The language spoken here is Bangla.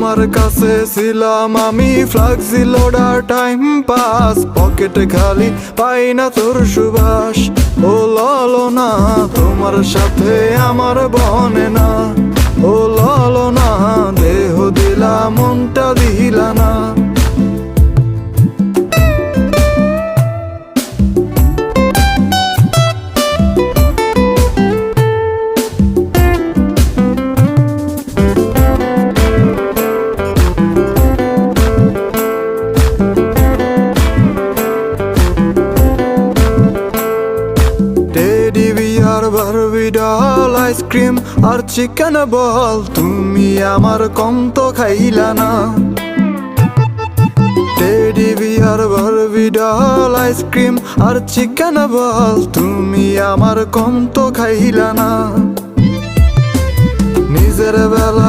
তোমার কাছে ছিলাম আমি ফ্লাক্সি লোডার টাইম পাস, পকেটে খালি পাই না তোর সুবাস। ও ললো না তোমার সাথে আমার বনে না, ও ললো না দেহ দিলা মনটা দিলা না। বারবি ডল আইসক্রিম আর চিকেন বল, তুমি আমার কম তো খাইলা না। Teddy bear Barbie doll ice cream আর চিকেন বল, তুমি আমার কম তো খাইলা না। নিজের বেলা